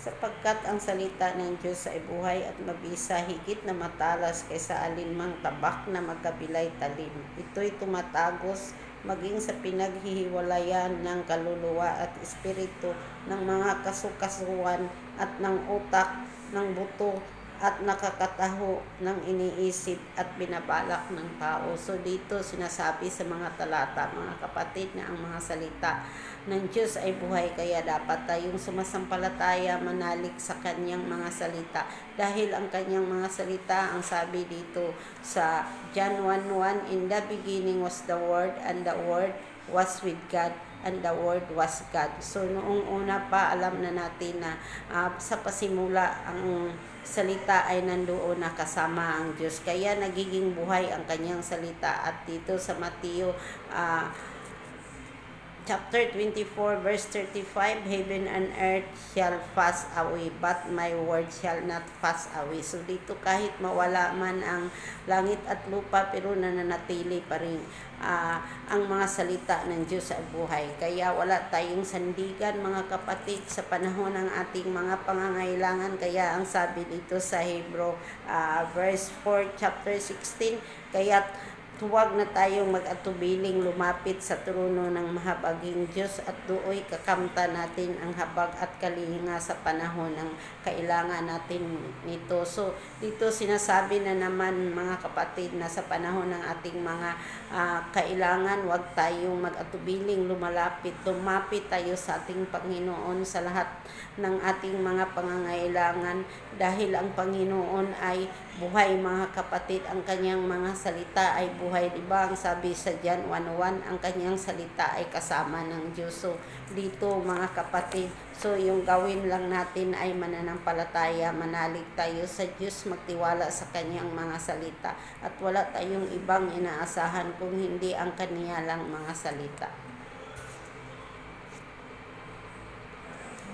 sapagkat ang salita ng Diyos ay buhay at mabisa, higit na matalas kaysa alinmang tabak na magkabilay talim. Ito'y tumatagos maging sa pinaghihiwalayan ng kaluluwa at espiritu, ng mga kasukasuan at ng utak, ng buto, at nakakataho ng iniisip at binabalak ng tao. So dito sinasabi sa mga talata, mga kapatid, na ang mga salita ng Diyos ay buhay, kaya dapat tayong sumasampalataya, manalig sa kanyang mga salita. Dahil ang kanyang mga salita, ang sabi dito sa John 1:1, "In the beginning was the Word, and the Word was with God, and the Word was God." So noong una pa, alam na natin na sa pasimula ang salita ay nandoon na kasama ang Diyos. Kaya nagiging buhay ang kanyang salita. At dito sa Mateo chapter 24 verse 35, "Heaven and earth shall pass away, but my word shall not pass away." So dito kahit mawala man ang langit at lupa, pero nananatili pa rin ang mga salita ng Diyos ay buhay. Kaya wala tayong sandigan, mga kapatid, sa panahon ng ating mga pangangailangan. Kaya ang sabi dito sa Hebrew verse 4 chapter 16, "Kaya huwag na tayong mag-atubiling lumapit sa trono ng mahabaging Diyos at dooy kakamta natin ang habag at kalinga sa panahon ng kailangan natin nito." So dito sinasabi na naman, mga kapatid, na sa panahon ng ating mga kailangan, huwag tayong mag-atubiling lumapit tayo sa ating Panginoon sa lahat ng ating mga pangangailangan, dahil ang Panginoon ay buhay, mga kapatid. Ang kanyang mga salita ay buhay, diba? Ang sabi sa John 1:1, ang kanyang salita ay kasama ng Diyos. So dito, mga kapatid, so yung gawin lang natin ay mananampalataya, manalig tayo sa Diyos, magtiwala sa kanyang mga salita, at wala tayong ibang inaasahan kung hindi ang kaniya lang mga salita.